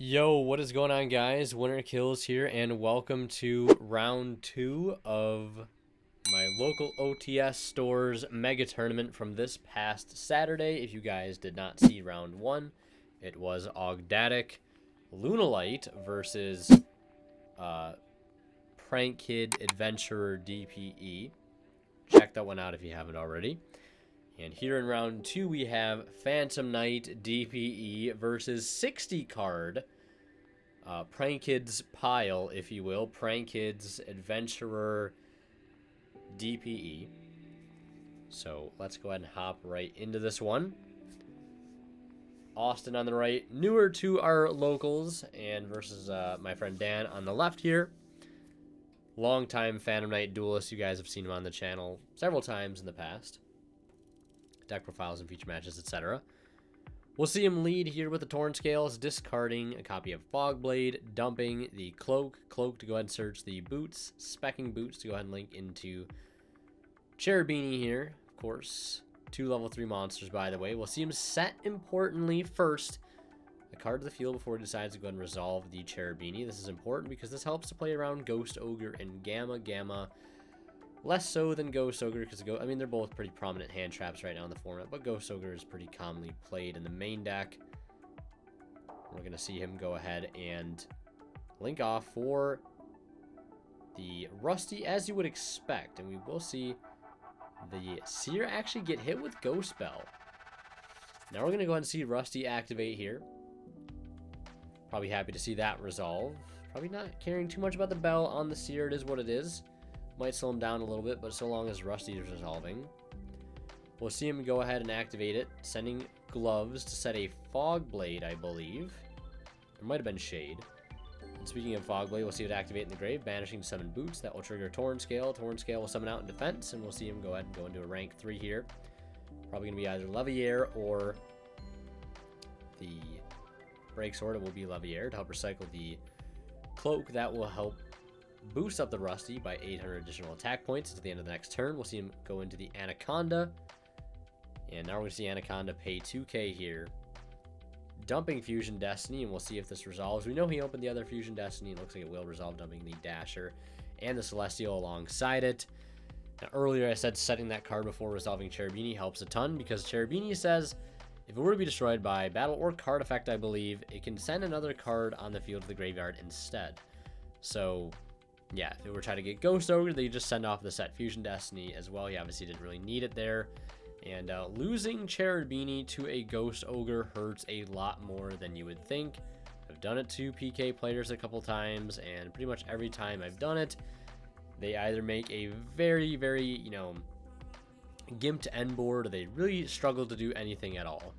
Yo, what is going on, guys? Winner Kills here, and welcome to round 2 of my local OTS stores mega tournament from this past Saturday. If you guys did not see round 1, it was Ogdatic Lunalite versus Prank Kid Adventurer DPE. Check that one out if you haven't already. And here in round 2, we have Phantom Knight DPE versus 60 card Prank Kids pile, if you will. Prank Kids Adventurer DPE. So let's go ahead and hop right into this one. Austin on the right, newer to our locals, and versus my friend Dan on the left here. Longtime Phantom Knight duelist. You guys have seen him on the channel several times in the past. Deck profiles and feature matches, etc. We'll see him lead here with the Torn Scales, discarding a copy of Fogblade, dumping the Cloak to go ahead and search the Boots, specking Boots to go ahead and link into Cherubini here, of course. 2 level 3 monsters, by the way. We'll see him set, importantly, first a card to the field before he decides to go ahead and resolve the Cherubini. This is important because this helps to play around Ghost Ogre and Gamma. Less so than Ghost Ogre, because they're both pretty prominent hand traps right now in the format, but Ghost Ogre is pretty commonly played in the main deck. We're going to see him go ahead and link off for the Rusty, as you would expect, and we will see the Seer actually get hit with Ghost Bell. Now we're going to go ahead and see Rusty activate here. Probably happy to see that resolve. Probably not caring too much about the Bell on the Seer. It is what it is. Might slow him down a little bit, but so long as Rusty is resolving. We'll see him go ahead and activate it, sending Gloves to set a Fogblade, I believe. It might have been Shade. And speaking of Fogblade, we'll see it activate in the grave, banishing 7 Boots. That will trigger Torn Scale. Torn Scale will summon out in defense, and we'll see him go ahead and go into a rank 3 here. Probably going to be either Leviair or the Break Sword. It will be Leviair to help recycle the Cloak. That will help boost up the Rusty by 800 additional attack points at the end of the next turn. We'll see him go into the Anaconda. And now we're going to see Anaconda pay 2k here. Dumping Fusion Destiny, and we'll see if this resolves. We know he opened the other Fusion Destiny. It looks like it will resolve, dumping the Dasher and the Celestial alongside it. Now, earlier I said setting that card before resolving Cherubini helps a ton, because Cherubini says if it were to be destroyed by battle or card effect, I believe, it can send another card on the field to the graveyard instead. So yeah, if it were trying to get Ghost Ogre, they just send off the set Fusion Destiny as well. He obviously didn't really need it there. And losing Cherubini to a Ghost Ogre hurts a lot more than you would think. I've done it to PK players a couple times, and pretty much every time I've done it, they either make a very, gimped end board, or they really struggle to do anything at all.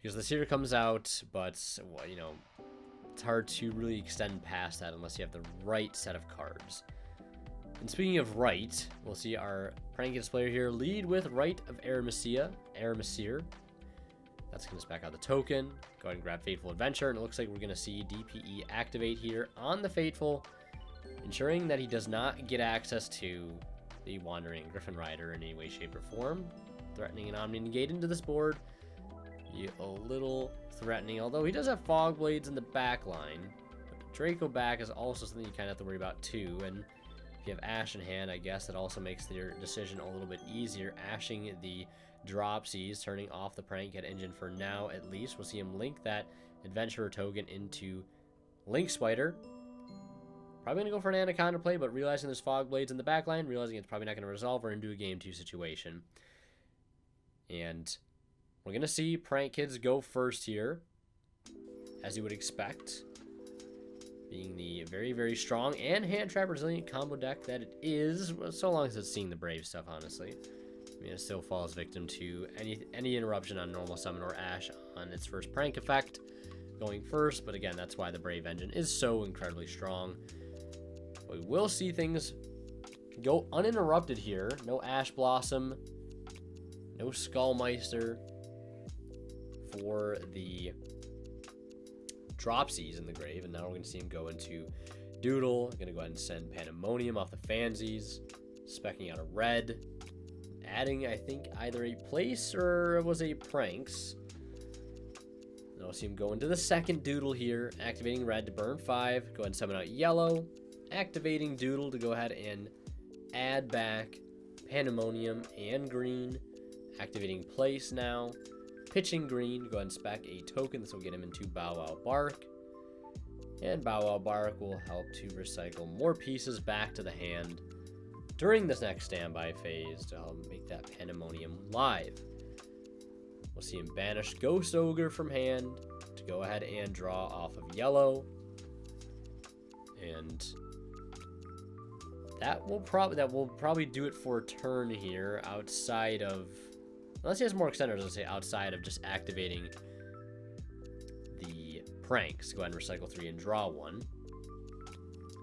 Because the Seer comes out, but, it's hard to really extend past that unless you have the right set of cards. And speaking of right, we'll see our Prank Kids player here lead with Rite of Aramesir. That's going to spec out the token. Go ahead and grab Fateful Adventure, and it looks like we're going to see DPE activate here on the Fateful, ensuring that he does not get access to the Wandering Griffin Rider in any way, shape, or form. Threatening an Omni Negate into this board. A little threatening, although he does have Fog Blades in the back line. But Draco back is also something you kind of have to worry about too, and if you have Ash in hand, I guess that also makes your decision a little bit easier. Ashing the Dropsies, turning off the Prank Kid engine for now at least. We'll see him link that Adventurer token into Link Spider. Probably going to go for an Anaconda play, but realizing there's Fog Blades in the back line, realizing it's probably not going to resolve or into a Game 2 situation. And we're going to see Prank Kids go first here, as you would expect, being the very, very strong and hand trap resilient combo deck that it is, so long as it's seeing the Brave stuff, honestly. I mean, it still falls victim to any interruption on normal summon or Ash on its first prank effect going first, but again, that's why the Brave engine is so incredibly strong. We will see things go uninterrupted here. No Ash Blossom, no Skullmeister for the Dropsies in the grave, and now we're going to see him go into Doodle. Going to go ahead and send Pandemonium off the Fansies, specking out a red, adding, I think, either a place or it was a Pranks. Then we'll see him go into the second Doodle here, activating red to burn 5. Go ahead and summon out yellow, activating Doodle to go ahead and add back Pandemonium and green, activating place now, pitching green, go ahead and spec a token. This will get him into Bow Wow Bark. And Bow Wow Bark will help to recycle more pieces back to the hand during this next standby phase to help make that Pandemonium live. We'll see him banish Ghost Ogre from hand to go ahead and draw off of yellow. And that will probably do it for a turn here, outside of, unless he has more extenders, let's say outside of just activating the pranks. Go ahead and recycle 3 and draw 1.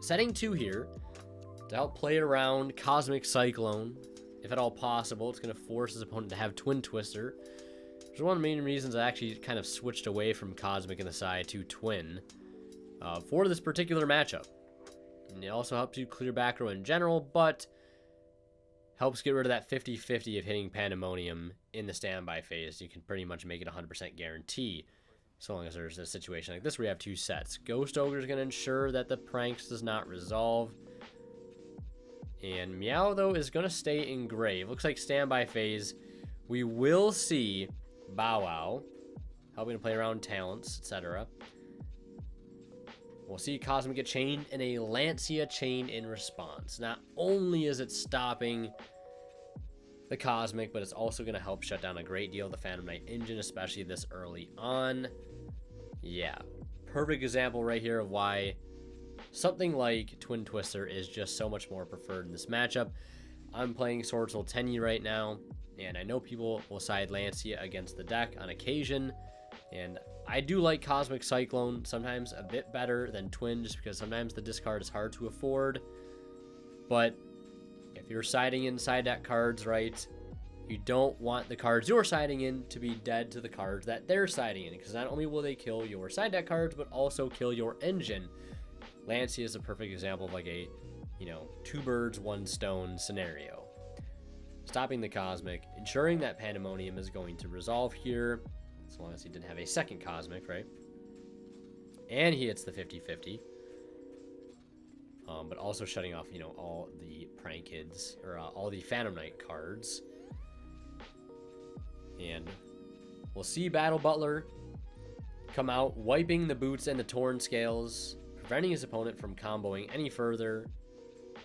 Setting 2 here to help play around Cosmic Cyclone, if at all possible. It's going to force his opponent to have Twin Twister, which is one of the main reasons I actually kind of switched away from Cosmic in the side to Twin for this particular matchup. And it also helps you clear back row in general, but helps get rid of that 50-50 of hitting Pandemonium in the standby phase. You can pretty much make it 100% guarantee, so long as there's a situation like this where you have 2 sets. Ghost Ogre is going to ensure that the pranks does not resolve. And Meow, though, is going to stay in Grave. Looks like standby phase, we will see Bow Wow helping to play around talents, etc. We'll see Cosmic get chained and a Lancia chain in response. Not only is it stopping the Cosmic, but it's also going to help shut down a great deal of the Phantom Knight engine, especially this early on. Yeah, perfect example right here of why something like Twin Twister is just so much more preferred in this matchup. I'm playing Sword Soul Tenyi right now, and I know people will side Lancia against the deck on occasion, and I do like Cosmic Cyclone sometimes a bit better than Twin, just because sometimes the discard is hard to afford. But if you're siding in side deck cards, right, you don't want the cards you're siding in to be dead to the cards that they're siding in, because not only will they kill your side deck cards, but also kill your engine. Lancia is a perfect example of like a, 2 birds, 1 stone scenario. Stopping the Cosmic, ensuring that Pandemonium is going to resolve here, as long as he didn't have a second Cosmic, right? And he hits the 50-50. But also shutting off, all the Prank Kids, or all the Phantom Knight cards. And we'll see Battle Butler come out, wiping the boots and the Torn Scales, preventing his opponent from comboing any further.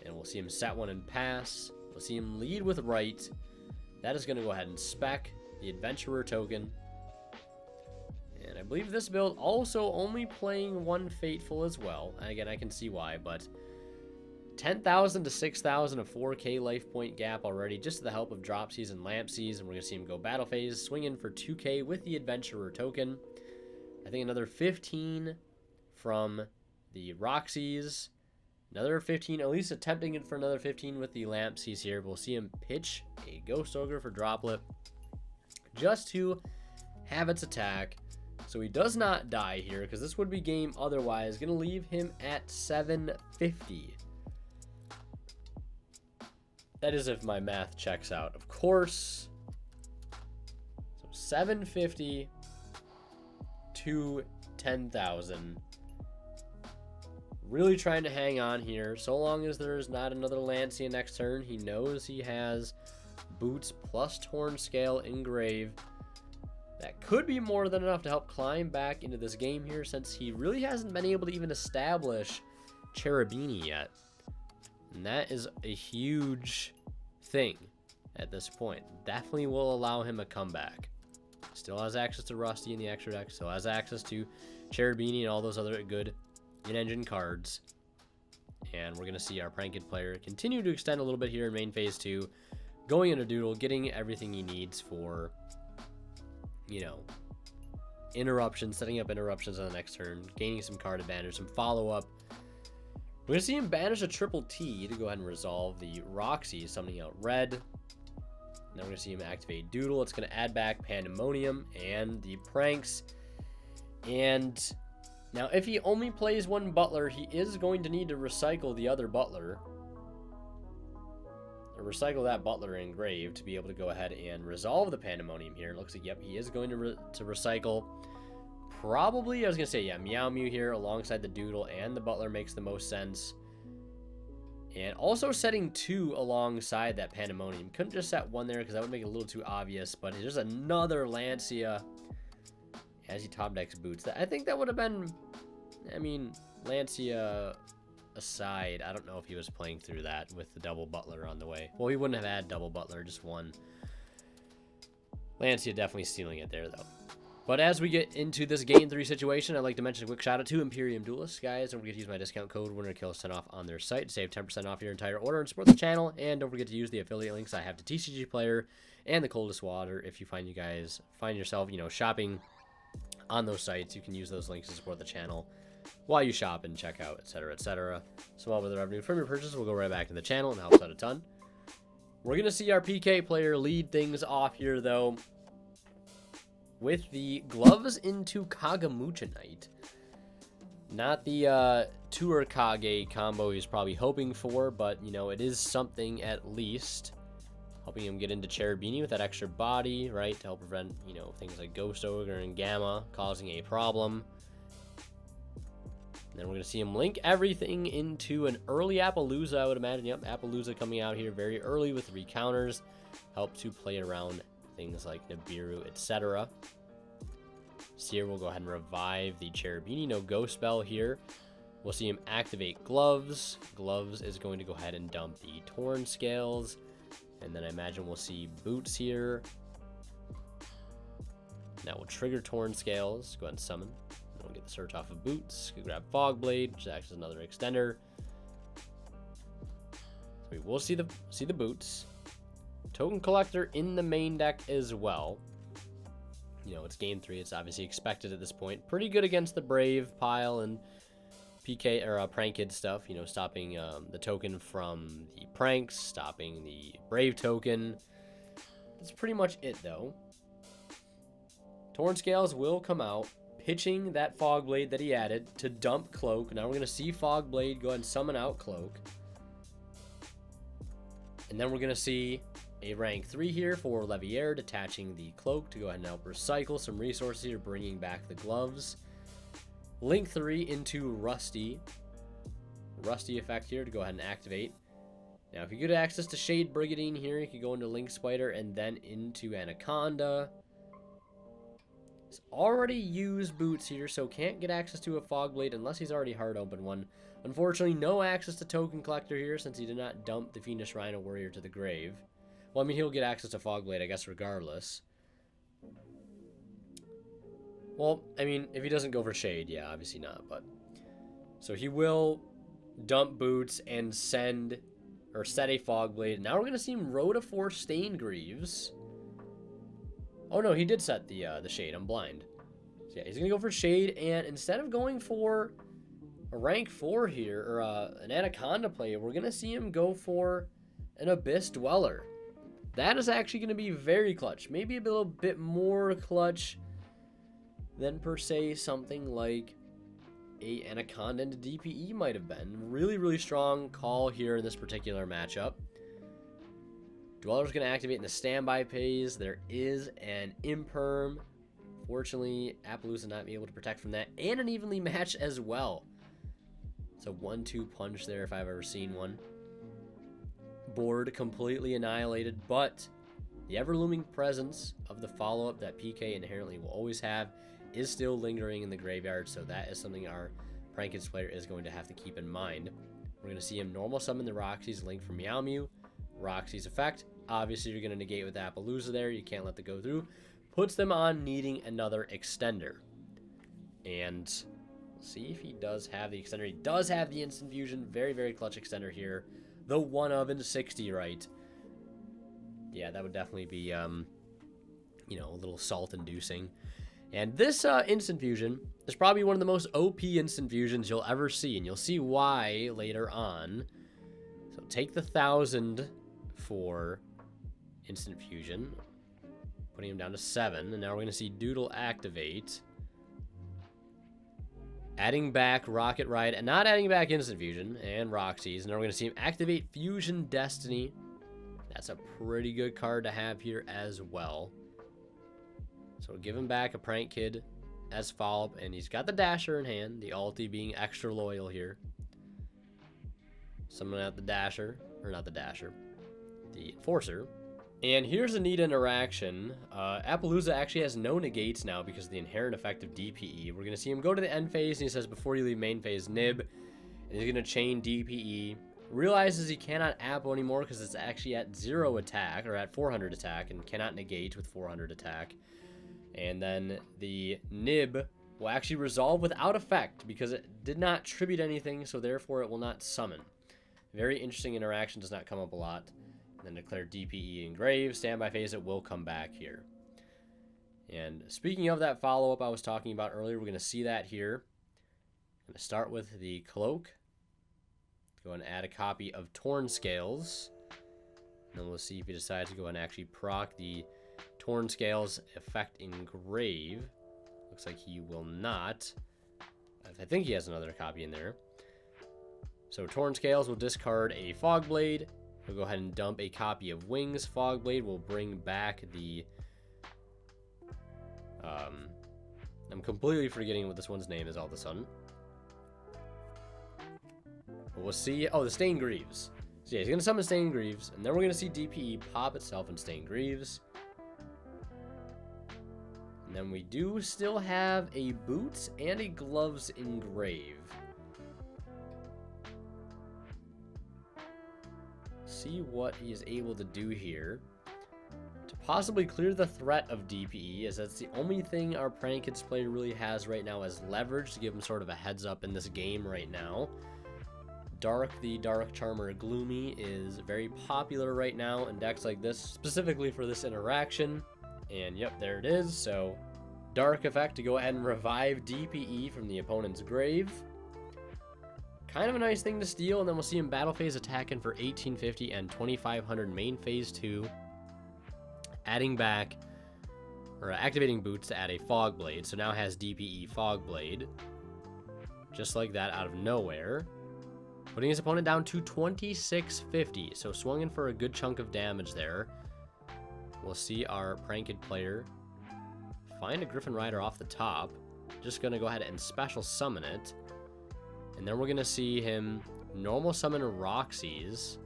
And we'll see him set 1 and pass. We'll see him lead with right. That is going to go ahead and spec the Adventurer token. And I believe this build also only playing 1 Fateful as well. And again, I can see why, but 10,000 to 6,000 of 4K life point gap already, just to the help of Dropsies and Lampsies. And we're going to see him go Battle Phase, swing in for 2K with the Adventurer token. I think another 15 from the Roxy's. Another 15, at least attempting it for another 15 with the Lampsies here. We'll see him pitch a Ghost Ogre for Droplet, just to have its attack. So he does not die here, because this would be game otherwise. Going to leave him at 750. That is if my math checks out, of course. So 750 to 10,000. Really trying to hang on here. So long as there's not another Lancia next turn, he knows he has boots plus Torn Scale in Grave. That could be more than enough to help climb back into this game here, since he really hasn't been able to even establish Cherubini yet. And that is a huge thing at this point. Definitely will allow him a comeback. Still has access to Rusty in the extra deck. Still has access to Cherubini and all those other good in-engine cards. And we're going to see our Prank Kid player continue to extend a little bit here in main phase 2. Going into Doodle, getting everything he needs for, interruptions, setting up interruptions on the next turn, gaining some card advantage, some follow-up. We're going to see him banish a Triple T to go ahead and resolve the Roxy, summoning out red. Then we're going to see him activate Doodle. It's going to add back Pandemonium and the Pranks. And now if he only plays 1 Butler, he is going to need to recycle the other Butler. Or recycle that Butler in Grave to be able to go ahead and resolve the Pandemonium here. It looks like, yep, he is going to recycle probably, I was going to say, yeah, Meow Mew here alongside the Doodle and the Butler makes the most sense. And also setting 2 alongside that Pandemonium. Couldn't just set 1 there because that would make it a little too obvious. But there's another Lancia as he top decks Boots. I think that would have been, I mean, Lancia aside, I don't know if he was playing through that with the double Butler on the way. Well, he wouldn't have had double Butler, just 1. Lancia definitely stealing it there, though. But as we get into this Game 3 situation, I'd like to mention a quick shout out to Imperium Duelists. Guys, don't forget to use my discount code WinnerKills10 off on their site to save 10% off your entire order and support the channel. And don't forget to use the affiliate links I have to TCG Player and the Coldest Water. If you find yourself, shopping on those sites, you can use those links to support the channel while you shop and check out, etc., etc. Small bit of revenue from your purchase will go right back to the channel and helps out a ton. We're going to see our PK player lead things off here, though, with the gloves into Kagamucha Knight. Not the Tour Kage combo he's probably hoping for, but, it is something at least. Helping him get into Cherubini with that extra body, right, to help prevent, things like Ghost Ogre and Gamma causing a problem. And then we're going to see him link everything into an early Appaloosa, I would imagine. Yep, Appaloosa coming out here very early with 3 counters. Help to play around things like Nibiru, etc. Seer will go ahead and revive the Cherubini. No Ghost Spell here. We'll see him activate Gloves. Gloves is going to go ahead and dump the Torn Scales. And then I imagine we'll see Boots here. That will trigger Torn Scales. Go ahead and summon. And we'll get the search off of Boots. Go grab Fog Blade, which acts as another extender. So we will see the Boots. Token Collector in the main deck as well. It's Game 3. It's obviously expected at this point. Pretty good against the Brave pile and PK or Prank Kid stuff. Stopping the token from the pranks, stopping the Brave token. That's pretty much it, though. Torn Scales will come out, pitching that Fog Blade that he added to dump Cloak. Now we're going to see Fog Blade go ahead and summon out Cloak. And then we're going to see a rank 3 here for Leviair, detaching the Cloak to go ahead and help recycle some resources here, bringing back the Gloves. Link 3 into Rusty. Rusty effect here to go ahead and activate. Now, if you get access to Shade Brigandine here, you can go into Link Spider and then into Anaconda. He's already used Boots here, so can't get access to a Fog Blade unless he's already hard opened one. Unfortunately, no access to Token Collector here since he did not dump the Fiendish Rhino Warrior to the grave. Well, I mean, he'll get access to Fog Blade, I guess, regardless. Well, I mean, if he doesn't go for Shade, yeah, obviously not, but... So he will dump Boots and set a Fog Blade. Now we're going to see him Rotiforce Staingreaves. Oh, no, he did set the Shade. I'm blind. So, yeah, he's going to go for Shade, and instead of going for a rank 4 here, or an Anaconda play, we're going to see him go for an Abyss Dweller. That is actually going to be very clutch. Maybe a little bit more clutch than per se something like a Anaconda into DPE might have been. Really, really strong call here in this particular matchup. Dweller's going to activate in the standby phase. There is an Imperm. Fortunately, Appaloosa not be able to protect from that. And an evenly match as well. It's a 1-2 punch there if I've ever seen one. Board completely annihilated, but the ever-looming presence of the follow-up that PK inherently will always have is still lingering in the graveyard, so that is something our Prank Kids player is going to have to keep in mind. We're going to see him normal summon the Roxy's Link for Meow Mew. Roxy's effect, obviously you're going to negate with Appaloosa there, you can't let that go through. Puts them on needing another extender. And see if he does have the extender. He does have the Instant Fusion, very, very clutch extender here. The 1 of into 60, right? Yeah, that would definitely be, a little salt-inducing. And this Instant Fusion is probably one of the most OP Instant Fusions you'll ever see, and you'll see why later on. So take the 1,000 for Instant Fusion, putting him down to 7, and now we're going to see Doodle activate. Adding back Rocket Ride, and not adding back Instant Fusion, and Roxy's. And now we're going to see him activate Fusion Destiny. That's a pretty good card to have here as well. So we'll give him back a Prank Kid as follow-up, and he's got the Dasher in hand, the ulti being extra loyal here. Summon out the Dasher, or not the Dasher, the Enforcer. And here's a neat interaction. Appaloosa actually has no negates now because of the inherent effect of DPE. We're going to see him go to the end phase, and he says, before you leave main phase, Nib. And he's going to chain DPE. Realizes he cannot Apple anymore because it's actually at 0 attack, or at 400 attack, and cannot negate with 400 attack. And then the Nib will actually resolve without effect because it did not tribute anything, so therefore it will not summon. Very interesting interaction, does not come up a lot. And then declare DPE Engrave, standby phase, it will come back here. And speaking of that follow-up I was talking about earlier, we're going to see that here. I'm going to start with the Cloak. Go and add a copy of Torn Scales. And then we'll see if he decides to go and actually proc the Torn Scales effect Engrave. Looks like he will not. I think he has another copy in there. So Torn Scales will discard a Fog Blade. We'll go ahead and dump a copy of Wings. Fog Blade will bring back the... I'm completely forgetting what this one's name is all of a sudden. But we'll see... Oh, the Stained Greaves. So yeah, he's going to summon Stained Greaves, and then we're going to see DPE pop itself in Stained Greaves. And then we do still have a Boots and a Gloves Engrave. See what he is able to do here to possibly clear the threat of DPE, as that's the only thing our Prank Kids player really has right now as leverage to give him sort of a heads up in this game right now. The Dark Charmer Gloomy is very popular right now in decks like this, specifically for this interaction. And yep, there it is. So Dark effect to go ahead and revive DPE from the opponent's grave. Kind of a nice thing to steal, and then we'll see him battle phase attacking for 1850 and 2500 main phase 2. Adding back, or activating Boots to add a Fog Blade, so now has DPE Fog Blade. Just like that out of nowhere. Putting his opponent down to 2650, so swung in for a good chunk of damage there. We'll see our Pranked player find a Griffin Rider off the top. Just going to go ahead and special summon it. And then we're going to see him normal summon Roxy's.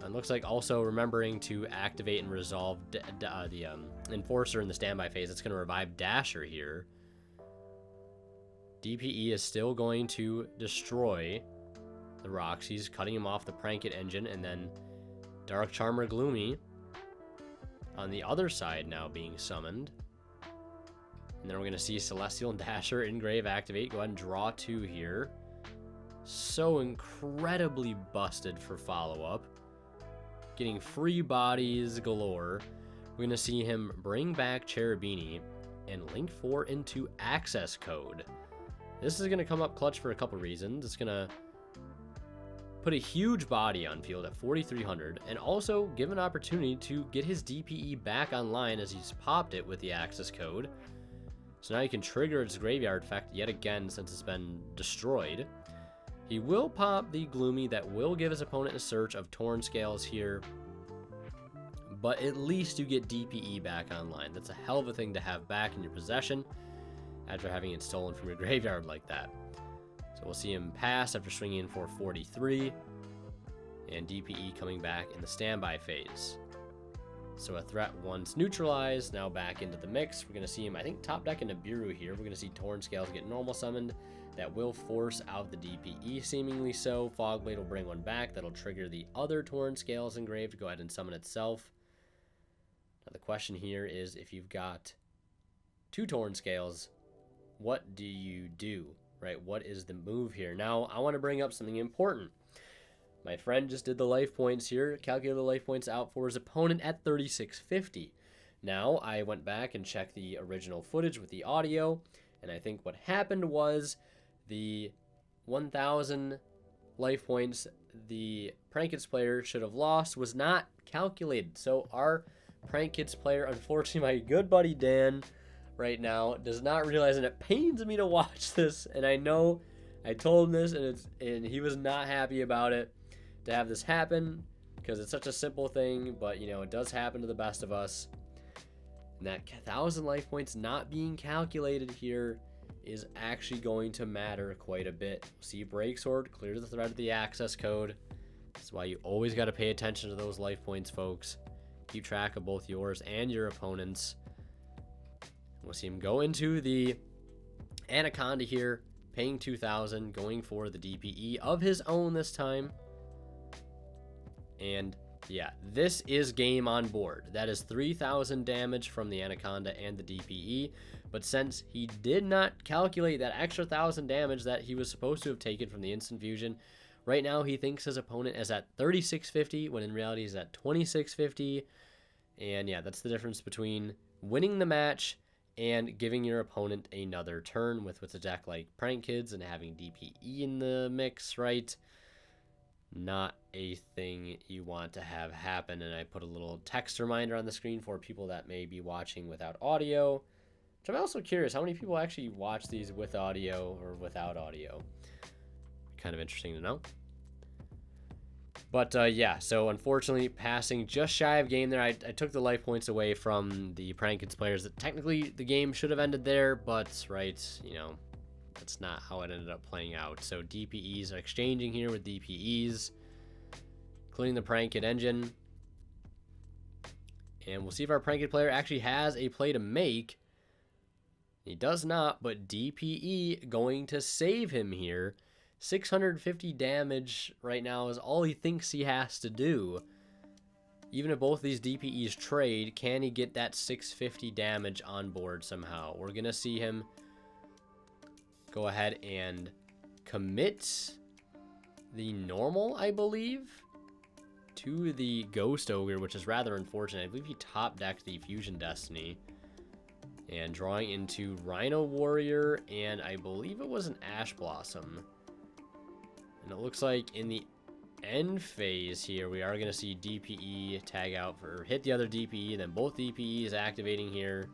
And looks like also remembering to activate and resolve the Enforcer in the standby phase. It's going to revive Dasher here. DPE is still going to destroy the Roxy's, cutting him off the Pranked engine. And then Dark Charmer Gloomy on the other side now being summoned. And then we're going to see Celestial and Dasher Engrave activate. Go ahead and draw 2 here. So incredibly busted for follow-up. Getting free bodies galore. We're going to see him bring back Cherubini and link 4 into access code. This is going to come up clutch for a couple reasons. It's going to put a huge body on field at 4,300 and also give an opportunity to get his DPE back online as he's popped it with the access code. So now you can trigger its graveyard effect yet again since it's been destroyed. He will pop the Gloomy that will give his opponent a search of Torn Scales here. But at least you get DPE back online. That's a hell of a thing to have back in your possession after having it stolen from your graveyard like that. So we'll see him pass after swinging in for 43. And DPE coming back in the standby phase. So a threat once neutralized, now back into the mix. We're going to see him, I think, top deck into Nibiru here. We're going to see Torn Scales get normal summoned. That will force out the DPE, seemingly so. Fogblade will bring one back. That'll trigger the other Torn Scales engraved to go ahead and summon itself. Now the question here is, if you've got 2 Torn Scales, what do you do, right? What is the move here? Now, I want to bring up something important. My friend just did the life points here, calculated the life points out for his opponent at 3650. Now, I went back and checked the original footage with the audio, and I think what happened was the 1,000 life points the Prank Kids player should have lost was not calculated. So our Prank Kids player, unfortunately, my good buddy Dan right now does not realize, and it pains me to watch this, and I know I told him this, and he was not happy about it to have this happen because it's such a simple thing, but you know, it does happen to the best of us. And that 1,000 life points not being calculated here is actually going to matter quite a bit. See, Break Sword, clear the threat of the access code. That's why you always got to pay attention to those life points, folks. Keep track of both yours and your opponents. We'll see him go into the Anaconda here, paying 2,000, going for the DPE of his own this time. And yeah, this is game on board. That is 3,000 damage from the Anaconda and the DPE. But since he did not calculate that extra 1,000 damage that he was supposed to have taken from the instant fusion, right now he thinks his opponent is at 3,650, when in reality he's at 2,650. And yeah, that's the difference between winning the match and giving your opponent another turn with a deck like Prank Kids and having DPE in the mix, right? Not a thing you want to have happen. And I put a little text reminder on the screen for people that may be watching without audio, which I'm also curious how many people actually watch these with audio or without audio. Kind of interesting to know. But yeah, so unfortunately passing just shy of game there. I took the life points away from the Prank Kids players. Technically the game should have ended there, but right, you know, that's not how it ended up playing out. So DPEs are exchanging here with DPEs, including the Prank Kid engine. And we'll see if our Prank Kid player actually has a play to make. He does not, but DPE going to save him here. 650 damage right now is all he thinks he has to do. Even if both these DPEs trade, can he get that 650 damage on board somehow? We're going to see him go ahead and commit the normal, I believe, to the Ghost Ogre, which is rather unfortunate. I believe he top decked the Fusion Destiny. And drawing into Rhino Warrior, and I believe it was an Ash Blossom. And it looks like in the end phase here, we are going to see DPE tag out for hit the other DPE, then both DPEs activating here.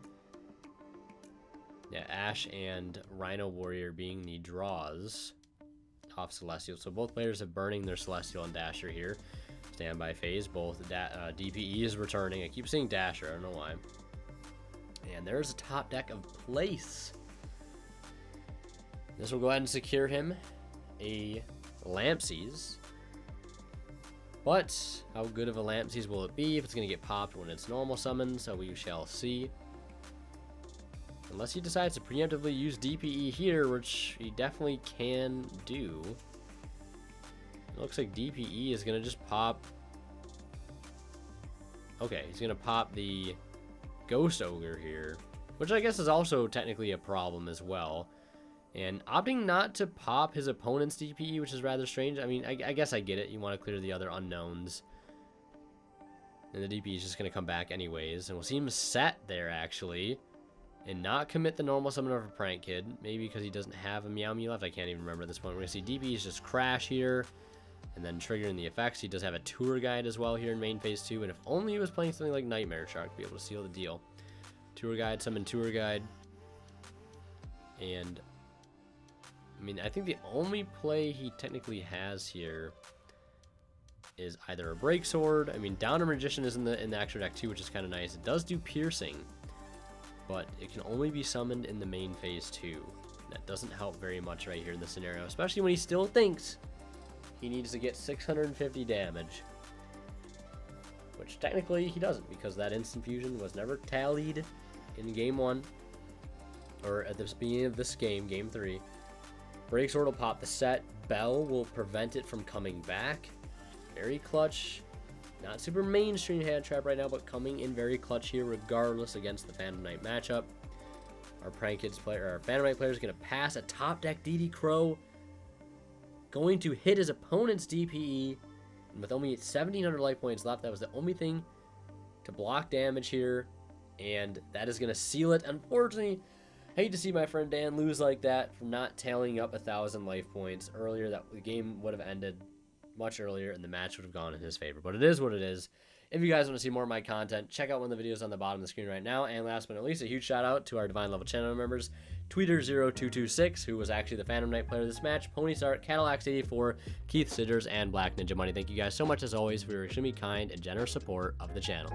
Yeah, Ash and Rhino Warrior being the draws off Celestial. So both players have burning their Celestial and Dasher here. Standby phase, both DPE is returning. I keep saying Dasher, I don't know why. And there's a top deck of Place. This will go ahead and secure him a Lampsies. But how good of a Lampsies will it be if it's going to get popped when it's normal summon? So we shall see. Unless he decides to preemptively use DPE here, which he definitely can do. It looks like DPE is going to just pop. Okay, he's going to pop the Ghost Ogre here, which I guess is also technically a problem as well. And opting not to pop his opponent's DPE, which is rather strange. I mean, I guess I get it. You want to clear the other unknowns. And the DPE is just going to come back anyways. And we'll see him set there, actually. And not commit the normal summon of a Prank Kid. Maybe because he doesn't have a Meow Mew left. I can't even remember at this point. We're going to see DPEs just crash here. And then triggering the effects. He does have a Tour Guide as well here in main phase 2. And if only he was playing something like Nightmare Shark to be able to seal the deal. Tour Guide, summon Tour Guide. And I mean, I think the only play he technically has here is either a Break Sword. I mean, Downer Magician is in the extra deck too, which is kind of nice. It does do piercing, but it can only be summoned in the main phase 2. That doesn't help very much right here in this scenario, especially when he still thinks he needs to get 650 damage, which technically he doesn't, because that instant fusion was never tallied in game 1 or at the beginning of this game, game 3. Break Sword will pop the set. Bell will prevent it from coming back. Very clutch. Not super mainstream hand trap right now, but coming in very clutch here regardless against the Phantom Knight matchup. Our Prank Kids player, our Phantom Knight player is going to pass a top deck DD Crow. Going to hit his opponent's DPE. And with only 1,700 life points left, that was the only thing to block damage here. And that is going to seal it. Unfortunately, hate to see my friend Dan lose like that from not tallying up 1,000 life points earlier. That the game would have ended much earlier and the match would have gone in his favor. But it is what it is. If you guys want to see more of my content, check out one of the videos on the bottom of the screen right now. And last but not least, a huge shout out to our Divine Level channel members, Tweeter0226, who was actually the Phantom Knight player of this match, Pony Start, Cadillacs84, Keith Sidders, and Black Ninja Money. Thank you guys so much as always for your extremely kind and generous support of the channel.